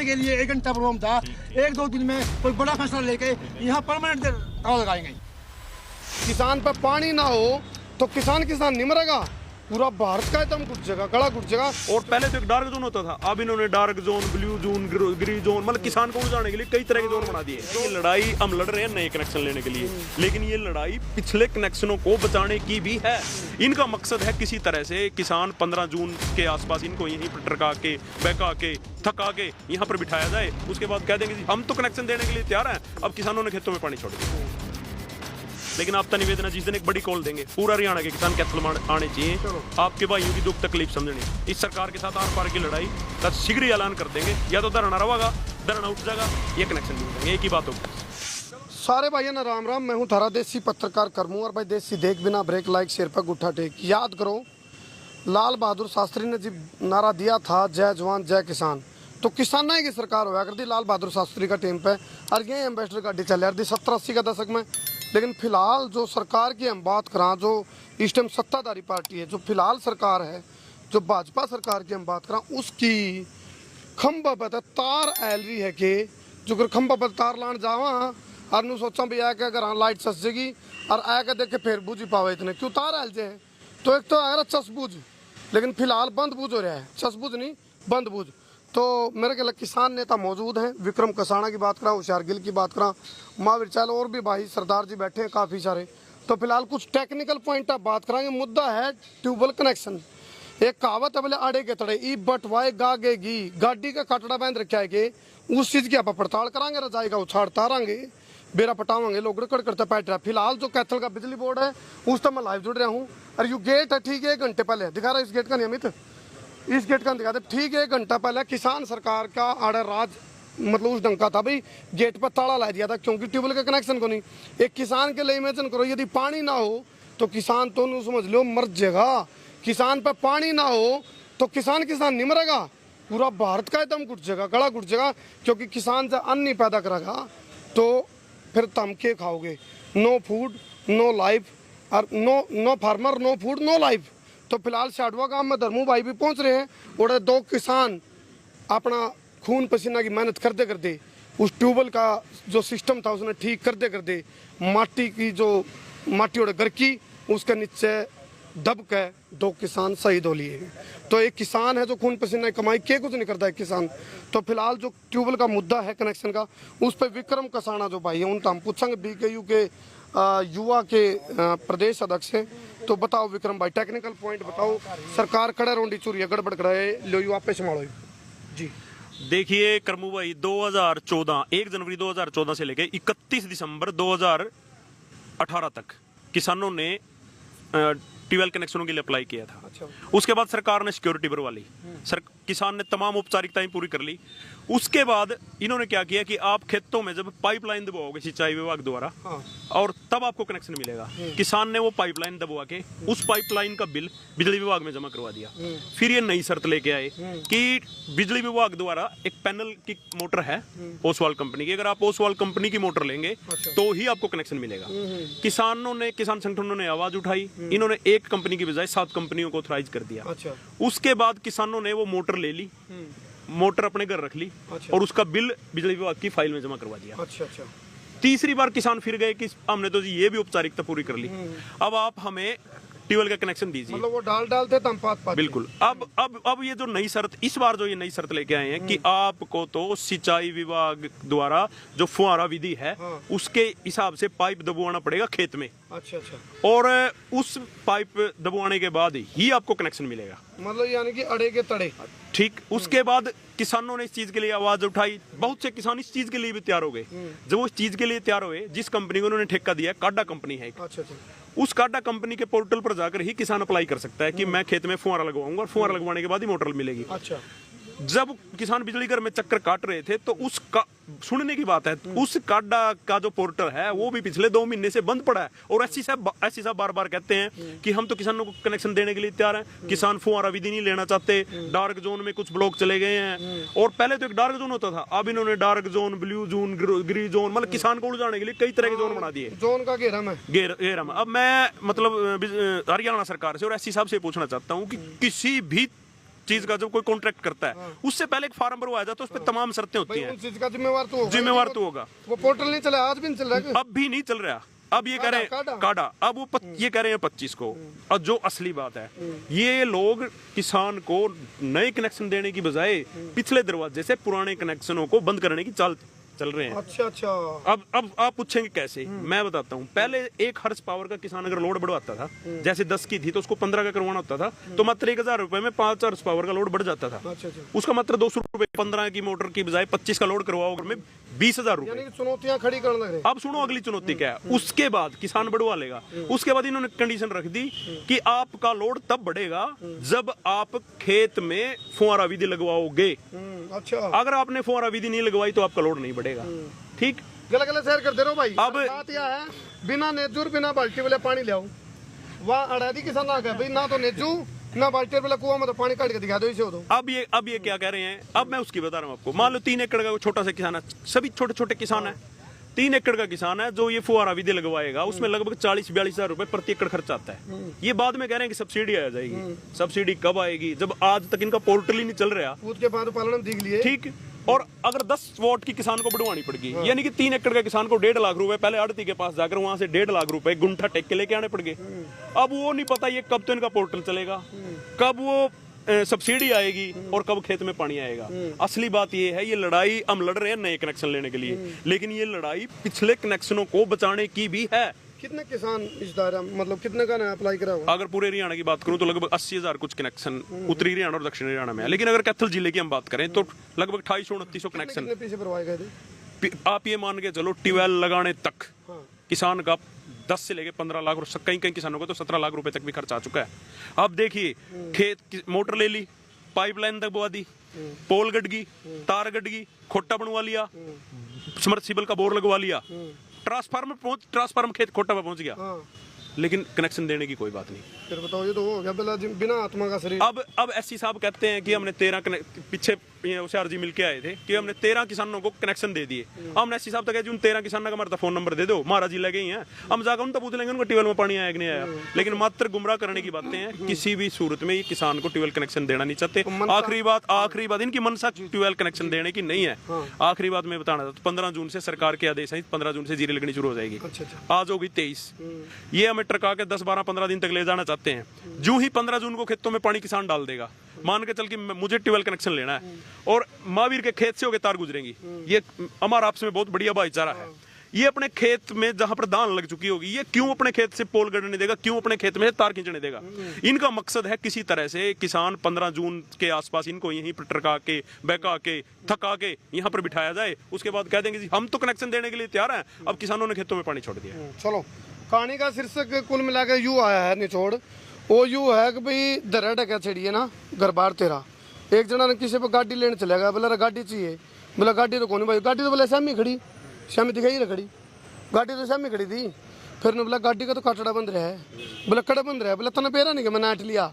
समय के लिए 1 घंटा प्रोग्राम था। 1-2 दिन में कोई बड़ा फैसला लेके यहाँ परमानेंट ताला लगाएंगे। किसान पे पानी ना हो तो किसान नहीं मरेगा। पूरा भारत का एकदम कुछ जगह गला कुछ जगह। और पहले तो एक डार्क जोन होता था, अब इन्होंने dark zone, blue zone, green zone, मतलब किसान को उलझाने के लिए कई तरह के जोन बना दिए। ये लड़ाई हम लड़ रहे हैं नए कनेक्शन लेने के लिए, लेकिन ये लड़ाई पिछले कनेक्शनों को बचाने की भी है। इनका मकसद है किसी तरह से किसान 15 जून के आसपास इनको यहीं पर टरका के, बहका के, थका के यहाँ पर बिठाया जाए। उसके बाद कह देंगे हम तो कनेक्शन देने के लिए तैयार हैं, अब किसानों ने खेतों में पानी छोड़ दिया। लेकिन आपका निवेदन है, जिस दिन एक बड़ी कॉल देंगे पूरा हरियाणा के किसान कैथल आने चाहिए, आपके भाइयों की दुख तकलीफ समझनी। इस सरकार के साथ आर पार की लड़ाई का शीघ्र ही ऐलान कर देंगे, या तो धरना रहेगा, धरना उठ जाएगा, ये कनेक्शन मिल जाएंगे, एक ही बात होगी। सारे भाइयों ना राम राम, मैं हूँ थारा देसी पत्रकार करमू। और भाई देसी देख बिना ब्रेक लाइक शेर पर गुठा टेक। याद करो लाल बहादुर शास्त्री ने जब नारा दिया था जय जवान जय किसान, तो किसान की सरकार होया करती लाल बहादुर शास्त्री का टाइम पे। और ये एम्बेसडर गाड़ी चल रही 70-80 का दशक में। लेकिन फिलहाल जो सरकार की हम बात करा, जो इस टाइम सत्ताधारी पार्टी है, जो फिलहाल सरकार है, जो भाजपा सरकार की हम बात करा, उसकी खंबा पर तार ऐल रही है कि जो खंबा पर तार लान जावा और नू सोचा भी आके अगर हाँ लाइट सस जाएगी और आके देखे फिर बुझ ही पावे इतने क्यों तार ऐल जाए। तो एक तो अगर चस बुझ, लेकिन फिलहाल बंद बुझ हो रहा है, चस बुझ नहीं बंद बुझ। तो मेरे ख्याल किसान नेता मौजूद हैं, विक्रम कसाना की बात करा, होशियार गिल की बात करा, महावीर चाल और भी भाई सरदार जी बैठे हैं काफ़ी सारे। तो फिलहाल कुछ टेक्निकल पॉइंट आप बात कराएंगे। मुद्दा है ट्यूबवेल कनेक्शन। एक कहावत है बोले आड़े के तड़े ई बटवाए गागेगी, गाड़ी का कटड़ा बांध रखा है कि उस चीज़ की आप पड़ताल करांगे, रजाई का उछाड़ तारांगे, बेरा पटावांगे, लोग रिकॉर्ड करते बैठ रहा है। फिलहाल जो कैथल का बिजली बोर्ड है उस तक मैं लाइव जुड़ रहा हूँ। और यू गेट है ठीक है 1 घंटे पहले दिखा रहा है, इस गेट का नियमित इस गेट का दिखाते ठीक है 1 घंटा पहले किसान सरकार का आड़े राज मतलब उस ढंग का था भाई, गेट पर ताला ला दिया था क्योंकि ट्यूबवेल का कनेक्शन को नहीं। एक किसान के लिए इमेजिन करो यदि पानी ना हो तो किसान तो नहीं समझ लो मर जाएगा। किसान पे पानी ना हो तो किसान नहीं मरेगा। पूरा भारत का एकदम घुट जाएगा, गला घुट जाएगा। क्योंकि किसान से अन्न नहीं पैदा करेगा तो फिर तुम क्या खाओगे। नो फूड नो लाइफ और no farmer no food no life. तो फिलहाल शाडवा गांव में धर्मू भाई भी पहुंच रहे हैं और 2 किसान अपना खून पसीना की मेहनत करते करते उस ट्यूबवेल का जो सिस्टम था उसने ठीक करते करते माटी की जो माटी और घर की उसके नीचे दब के 2 किसान शहीद हो लिए। तो एक किसान है जो खून पसीना कमाई के कुछ नहीं करता है किसान। तो फिलहाल जो ट्यूबवेल का मुद्दा है कनेक्शन का, उस पर विक्रम कसाना जो भाई है उनका हम पूछेंगे, BKU के युवा के प्रदेश अध्यक्ष हैं। तो बताओ विक्रम भाई टेक्निकल पॉइंट बताओ, सरकार कड़े रोंडी चूरी गड़बड़ कराए लो यू आपे संभालो जी। देखिए करमू भाई 2014 1 जनवरी 2014 से लेके 31 दिसंबर 2018 तक किसानों ने ट्यूबवेल कनेक्शनों के लिए अप्लाई किया था। अच्छा। उसके बाद सरकार ने सिक्योरिटी भरवा ली, किसान ने तमाम औपचारिकताएं पूरी कर ली। उसके बाद इन्होंने क्या किया कि आप खेतों में जब पाइपलाइन दबाओगे सिंचाई विभाग द्वारा, हाँ। और तब आपको कनेक्शन मिलेगा। किसान ने वो पाइपलाइन दबवा के उस पाइपलाइन का बिल बिजली विभाग में जमा करवा दिया। फिर ये नई शर्त लेके आए कि बिजली विभाग द्वारा एक पैनल की मोटर है ओसवाल कंपनी की, अगर आप ओसवाल कंपनी की मोटर लेंगे तो ही आपको कनेक्शन मिलेगा। किसान संगठनों ने आवाज उठाई, इन्होंने एक कंपनी की बजाय 7 कंपनियों को ऑथराइज कर दिया। अच्छा। उसके बाद किसानों ने वो मोटर ले ली, मोटर अपने घर रख ली। अच्छा। और उसका बिल बिजली विभाग की फाइल में जमा करवा दिया। अच्छा अच्छा। तीसरी बार किसान फिर गए कि हमने तो ये भी औपचारिकता पूरी कर ली, अब आप हमें ट्यूबवेल का कनेक्शन दीजिए। मतलब वो डालते तम पात बिल्कुल। अब ये जो नई शर्त, इस बार जो ये नई शर्त लेके आए हैं कि आपको तो सिंचाई विभाग द्वारा जो फुहारा विधि है उसके हिसाब से पाइप दबवाना पड़ेगा खेत में। अच्छा अच्छा। और उस पाइप दबवाने के बाद ही आपको कनेक्शन मिलेगा, मतलब यानी कि अड़े के तड़े। ठीक। उसके बाद किसानों ने इस चीज के लिए आवाज उठाई, बहुत से किसान इस चीज के लिए भी तैयार हो गए। जब वो इस चीज के लिए तैयार हुए, जिस कंपनी को उन्होंने ठेका दिया, काडा कंपनी है। अच्छा अच्छा। उस काडा कंपनी के पोर्टल पर जाकर ही किसान अप्लाई कर सकता है कि मैं खेत में फुहारा लगवाऊंगा, और फुहारा लगवाने के बाद ही मोटर मिलेगी। अच्छा। जब किसान बिजली घर में चक्कर काट रहे थे तो उसका सुनने की बात है, उस काडा का जो पोर्टल है वो भी पिछले 2 महीने से बंद पड़ा है। और ऐसी साहब बार बार कहते हैं कि हम तो किसानों को कनेक्शन देने के लिए तैयार हैं, किसान फुहारा विधि नहीं लेना चाहते, डार्क जोन में कुछ ब्लॉक चले गए हैं। और पहले तो एक डार्क जोन होता था, अब इन्होंने dark zone, blue zone, green zone, मतलब किसान को उलझाने के लिए कई तरह के जोन बना दिए। जोन का घेरा में अब मैं मतलब हरियाणा सरकार से और एससी साहब से पूछना चाहता हूँ कि किसी भी चीज का जब कोई कॉन्ट्रैक्ट करता है उससे पहले एक फार्म भरवाया जाता है, उस पर तमाम शर्तें होती भाई हैं। उस चीज का जिम्मेवार तो होगा, जिम्मेवार तो होगा। वो पोर्टल नहीं चला, आज भी नहीं चल रहा है। अब भी नहीं चल रहा, अब ये कह रहे हैं काटा, अब वो ये कह रहे हैं 25 को। और जो असली बात है, ये लोग किसान को नए कनेक्शन देने की बजाय पिछले दरवाजे से पुराने कनेक्शनों को बंद करने की चाल चल रहे हैं। अच्छा अच्छा। अब आप पूछेंगे कैसे, मैं बताता हूँ। पहले 1 हॉर्स पावर का किसान अगर लोड बढ़वाता था, जैसे 10 की थी तो उसको 15 का करवाना होता था, तो मात्र 1000 रुपए में 5 हॉर्स पावर का लोड बढ़ जाता था। अच्छा अच्छा। उसका मात्र 200 रुपए, 15 की मोटर की बजाय 25 का लोड करवाओगे में 20,000 रुपए। यानी कि चुनौतियां खड़ी करने लग रहे। अब सुनो अगली चुनौती क्या है। उसके बाद किसान बढ़वा लेगा, उसके बाद इन्होंने कंडीशन रख दी कि आपका लोड तब बढ़ेगा जब आप खेत में फुहारा विधि लगवाओगे। अच्छा। अगर आपने फुहारा विधि नहीं लगवाई तो आपका लोड नहीं बढ़ेगा। ठीक, गला गला शेयर कर दे रहो भाई। अब बात यह है, बिना नेजूर बिना बाल्टी वाले पानी ले आओ, वहाँ अड़ादी किसान आ गया भाई, ना तो नेजू ना बाल्टी वाला कुआं में तो पानी काट के दिखा दो इसे। तो अब ये क्या कह रहे हैं, अब मैं उसकी बता रहा हूँ आपको। मान लो 3 एकड़ का छोटा सा किसान है, सभी छोटे छोटे किसान है, 3 एकड़ का किसान है जो ये फुहारा विधि लगवाएगा, उसमें लगभग 40-42 हजार रुपए प्रति एकड़ खर्च आता है। ये बाद में कह रहे हैं कि सब्सिडी आ जाएगी। सब्सिडी कब आएगी, जब आज तक इनका पोर्टल ही नहीं चल रहा। उसके बाद पालन दिख लिए। ठीक, और अगर 10 वोट की किसान को बढ़वानी पड़गी, यानी कि 3 एकड़ का किसान को 1.5 लाख रुपए पहले आड़ती के पास जाकर वहां से 1.5 लाख रुपए गुंठा टेक के लेके आने पड़ गए। अब वो नहीं पता ये कब तो इनका पोर्टल चलेगा, कब वो सब्सिडी आएगी और कब खेत में पानी आएगा। असली बात ये है, ये लड़ाई हम लड़ रहे हैं नए कनेक्शन लेने के लिए, लेकिन ये लड़ाई पिछले कनेक्शनों को बचाने की भी है। कितने किसान इस दायरा, मतलब कितने का ना अप्लाई करा हुआ? अगर पूरे हरियाणा की बात करूं तो लगभग 80,000 कुछ कनेक्शन उत्तरी हरियाणा और दक्षिण हरियाणा में है। लेकिन अगर कैथल जिले की हम बात करें तो लगभग 2800-2900 कनेक्शन। कितने पीछे भरवाए गए थे? आप ये मान के चलो ट्यूबवेल लगाने तक किसान का 10 से लेके 15 लाख और कई किसानों को तो 17 लाख रुपए तक भी खर्च आ चुका है। अब देखिए, खेत मोटर ले ली, पाइपलाइन तक बवा दी, पोल गड़ गई, तार गड़ गई, खोटा बनवा लिया, सबमर्सिबल का बोर लगवा लिया, ट्रांसफार्मर खेत खोटा पे पहुंच गया, लेकिन कनेक्शन देने की कोई बात नहीं। फिर बताओ, ये तो हो गया बिना आत्मा का शरीर। अब एससी साहब कहते हैं कि हमने 13 पीछे होशियार जी मिलके आए थे कि हमने 13 किसानों को कनेक्शन दे दिए। हमने एससी साहब तक कहा जी उन 13 किसानों का हमारा फोन नंबर दे दो, महाराज जी लगे ही हैं, हम जाकर उन तक पूछ लेंगे उनका ट्यूबवेल में पानी आया कि नहीं आया। लेकिन मात्र गुमराह करने की बातें हैं। किसी भी सूरत में ये किसान को ट्यूबवेल कनेक्शन देना नहीं चाहते। आखिरी बात इनकी मनसा ट्यूबवेल कनेक्शन देने की नहीं है। आखिरी बात मैं बताना था, 15 जून से सरकार के आदेश है, 15 जून से जीरी लगनी शुरू हो जाएगी। आज होगी 23, ये हमें ट्रका के 10-12-15 दिन तक ले जाना चाहते हैं। जो ही 15 जून को खेतों में पानी किसान डाल देगा, मान के चल कि मुझे ट्यूबवेल कनेक्शन लेना है और महावीर के खेत से होकर तार गुजरेंगी। ये हमारा आपस में बहुत बढ़िया भाईचारा है। ये अपने खेत में जहां पर दान लग चुकी होगी, ये क्यों अपने खेत से पोल गड़ने देगा, क्यों अपने खेत में तार खींचने देगा। इनका मकसद है किसी तरह से किसान 15 जून के आसपास इनको यहीं पर ट्रका के, बहका के, थका के यहाँ पर बिठाया जाए। उसके बाद कह देंगे जी हम तो कनेक्शन देने के लिए तैयार हैं, अब किसानों ने खेतों में पानी छोड़ दिया। चलो, कहानी का शीर्षक कुल मिलाकर यू आया है निचोड़। वो यू है कि भाई दरा ढका छड़िए ना घर बार तेरा। एक जना ने किसी पर गाड़ी लेने चलेगा, बोला गाड़ी चाहिए, बोला गाड़ी तो कौन भाई, गाड़ी तो बोले श्यामी खड़ी, श्यामी दिखाई ना खड़ी, गाड़ी तो श्यामी खड़ी थी। फिर ने बोला गाड़ी का तो काटड़ा बंद रहा है, बोला कड़ा बंद रहा है, बोला तने पेरा नहीं कि मैंने आट लिया।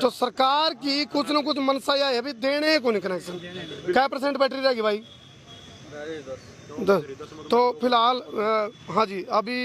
तो सरकार की कुछ न कुछ मनसा यह है भाई देने को नहीं कनेक्शन। क्या % बैटरी रहेगी भाई? 10। तो फिलहाल हाँ जी, अभी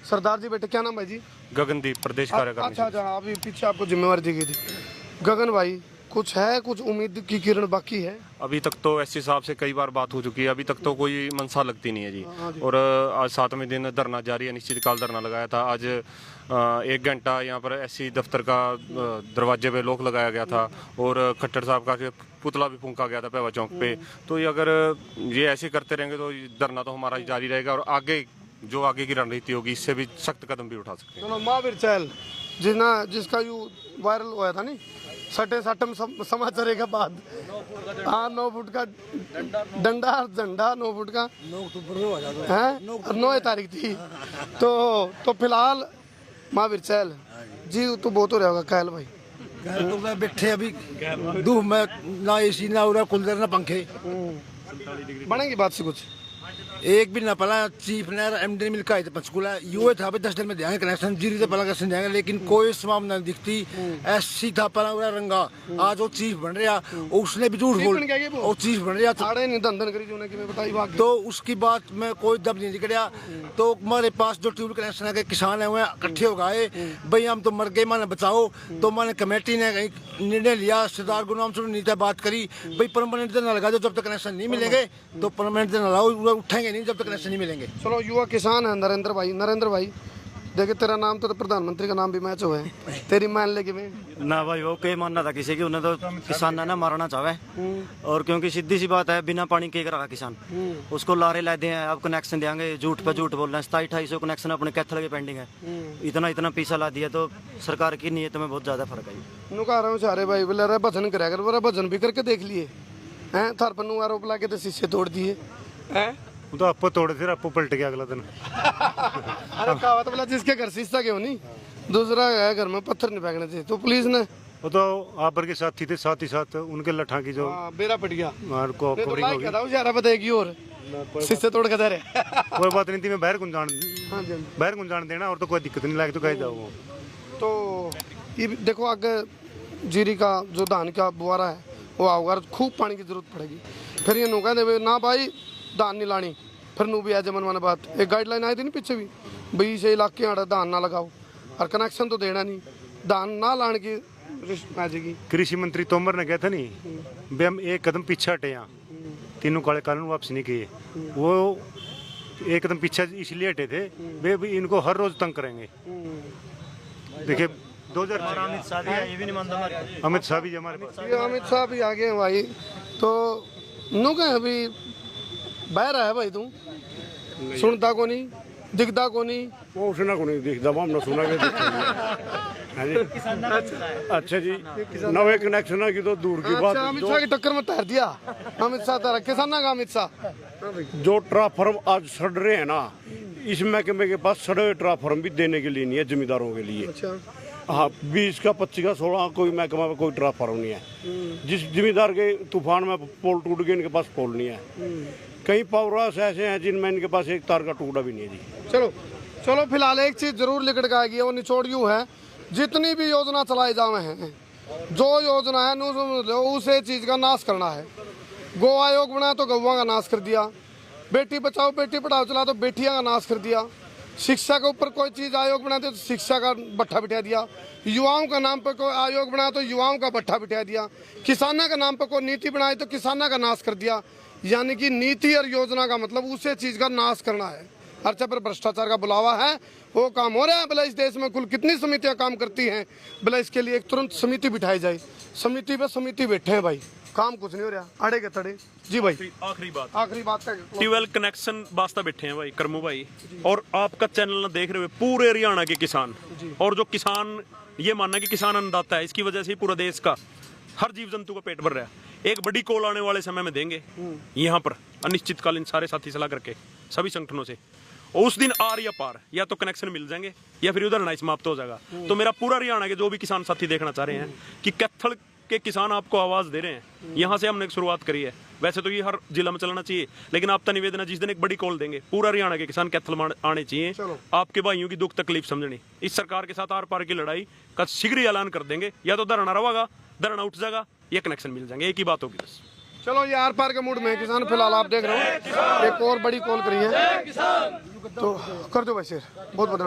सरदार जी बेटे, क्या नाम भाई जी? गगनदीप, प्रदेश कार्यकारिणी। अच्छा, अभी पीछे आपको जिम्मेवारी दी गई थी। गगन भाई, कुछ है, कुछ उम्मीद की किरण बाकी है? अभी तक तो एससी साहब से कई बार बात हो चुकी है, अभी तक तो कोई मनसा लगती नहीं है जी। और आज 7वें दिन धरना जारी है, अनिश्चितकाल धरना लगाया था। आज 1 घंटा यहाँ पर एससी दफ्तर का दरवाजे पे लॉक लगाया गया था और खट्टर साहब का पुतला भी फूंका गया था पेवा चौक पे। तो ये अगर ये ऐसे करते रहेंगे तो धरना तो हमारा जारी रहेगा और आगे जो आगे की रणनीति होगी इससे भी सख्त कदम भी उठा सकते हैं। चलो, महावीर चहल जिसका यू वायरल हुआ था नहीं, सटे सटम समाचार के बाद, हाँ 9 फुट का डंडा झंडा 9 फुट का 9 तारीख थी। तो फिलहाल महावीर चहल जी तो बहुत हो रहा होगा कहल भाई। तो मैं बैठे अभी धूप में, ना एसी ना उधर कूलर ना पंखे। बनेगी बात से कुछ? एक भी ना पला चीफ ने एमडी ने मिलकर आए थे पंचकूला यूए था 10 दिन में देंगे कनेक्शन जीरी से पला कनेक्शन देंगे लेकिन कोई संभावना नहीं दिखती ऐसी था पला पूरा रंगा आज वो चीफ बन रहा उसने भी झूठ बोल और चीफ बन रहा साड़े नहीं धंधन करी जो कि मैं बताई बात तो उसकी बात में कोई दब नहीं निकला तो हमारे पास जो ट्यूब कनेक्शन के किसान है वो इकट्ठे हो गए भाई हम तो मर गए माने बचाओ तो मैंने कमेटी ने निर्णय लिया सरदार गुरुनाम सिंह नीति बात करी भाई परमानेंट देना लगा दो जब तक कनेक्शन नहीं मिलेंगे तो परमानेंट देना लगाओ उठेंगे नहीं जब तक कनेक्शन नहीं मिलेंगे। चलो युवा किसान है नरेंद्र भाई देखे तेरा नाम तो प्रधानमंत्री का नाम भी मैच हुआ है तेरी मान लेके मैं ना भाई वो कई मानना था किसी की उन्हें तो किसान ना मारना चाहे और क्योंकि सीधी सी बात है बिना पानी के रहा किसान उसको लारे लादे हैं अब कनेक्शन देंगे झूठ पे झूठ बोल रहे हैं 2700 कनेक्शन अपने कैथल के पेंडिंग है इतना पैसा ला दिया तो सरकार की नीयत में बहुत ज्यादा फर्क है। कह रहा हूँ सारे भाई बोले भजन कराया कर बोला भजन भी करके देख लिए हैं थार पन्नू आरोप ला के तो शीशे तोड़ दिए हैं तो आपको तोड़े थे आपको पलट गया अगला दिन। अरे कहावत बोला जिसके घर शीशा क्यों नहीं दूसरा है घर में पत्थर नहीं फेंकने थे तो पुलिस ने वो तो आप के साथी थे साथ ही साथ उनके लठा की जो बेरा पट गया को कवरिंग होगी यार बताएगी और शीशे तोड़ के दे रहे कोई बात नहीं थी मैं बाहर गुंजान देना और तो कोई दिक्कत नहीं लायक तो कह जाओ तो ये देखो आगे जीरी का जो धान का बुआरा है वो आओगा खूब पानी की जरूरत पड़ेगी फिर ये नुका दे ना भाई धान नहीं लानी फिर नू भी आ जमन माना बात एक गाइडलाइन आई थी नहीं पीछे भी भाई से इलाके आड़ा धान ना लगाओ और कनेक्शन तो देना नहीं धान ना लाने की आ जाएगी। कृषि मंत्री तोमर ने कहा था नहीं बे हम एक कदम पीछे हटे यहाँ तीनों काले कानून वापस नहीं किए वो एक कदम पीछे इसलिए हटे थे वे भी इनको हर रोज तंग करेंगे। देखिए 2000 अमित शाह भी है ये भी नहीं मानता अमित शाह भी हमारे पास अमित शाह भी आ गए भाई तो नु कहे अभी बाहर है भाई तू सुनता को नहीं दिखता को नहीं वो सुना को नहीं दिखता हमने सुना के अच्छा जी नवे कनेक्शन की तो दूर की बात अमित शाह की टक्कर में तैर दिया अमित शाह तारा किसान का अमित शाह जो ट्रांसफार्म आज सड़ रहे हैं ना इस महकमे के पास सड़े हुए ट्रांसफार्म भी देने के लिए नहीं है जमींदारों के लिए। हाँ 20 का 25 का 16 कोई महकमा में कोई ट्रांसफार्म नहीं है। जिस जमींदार के तूफान में पोल टूट गए इनके पास पोल नहीं है। कई पावर हाउस ऐसे हैं जिनमें इनके पास एक तार का टुकड़ा भी नहीं है जी। चलो फिलहाल एक चीज जरूर लिखट के आएगी वो निचोड़ यूँ है जितनी भी योजना चलाई जावे हैं जो योजना है उसे चीज का नाश करना है। गो आयोग बनाया तो गौवा का नाश कर दिया, बेटी बचाओ बेटी पढ़ाओ चला तो बेटियां का नाश कर दिया, शिक्षा के ऊपर कोई चीज आयोग बनाते तो शिक्षा का भट्ठा बिठा दिया, युवाओं का नाम पर कोई आयोग बनाया तो युवाओं का भट्ठा बिठा दिया, किसानों का नाम पर कोई नीति बनाई तो किसानों का नाश कर दिया। यानी कि नीति और योजना का मतलब उसे चीज का नाश करना है। अर्चा पर भ्रष्टाचार का बुलावा है वो काम हो रहा है। भला इस देश में कुल कितनी समितियां काम करती हैं, भला इसके लिए एक तुरंत समिति बिठाई जाए। समिति पे समिति बैठे हैं भाई, काम कुछ नहीं हो रहा, अड़े के तड़े। जी भाई आखिरी बात ट्यूबवेल कनेक्शन वास्ता बैठे हैं भाई करमू भाई, और आपका चैनल ना देख रहे हुए पूरे हरियाणा के किसान, और जो किसान ये मानना कि किसान अन्नदाता है, इसकी वजह से ही पूरा देश का हर जीव जंतु का पेट भर रहा है। एक बड़ी कॉल आने वाले समय में देंगे यहाँ पर अनिश्चितकालीन सारे साथी सलाह करके सभी संगठनों से, उस दिन आर या पार या तो कनेक्शन मिल जाएंगे या फिर उधर नहीं समाप्त हो जाएगा। तो मेरा पूरा हरियाणा के जो भी किसान साथी देखना चाह रहे हैं कि कैथल के किसान आपको आवाज दे रहे हैं, यहाँ से हमने एक शुरुआत करी है। वैसे तो ये हर जिला में चलना चाहिए, लेकिन आपका निवेदन है जिस दिन एक बड़ी कॉल देंगे पूरा हरियाणा के किसान कैथल आने चाहिए, आपके भाइयों की दुख तकलीफ समझनी। इस सरकार के साथ आर पार की लड़ाई का शीघ्र ही ऐलान कर देंगे, या तो धरना रहेगा, धरना उठ जाएगा, या कनेक्शन मिल जाएंगे, एक ही बात होगी बस। चलो ये आर पार के मूड में किसान फिलहाल आप देख रहे हो एक और बड़ी कॉल करी है तो कर दो भाई शेर बहुत बहुत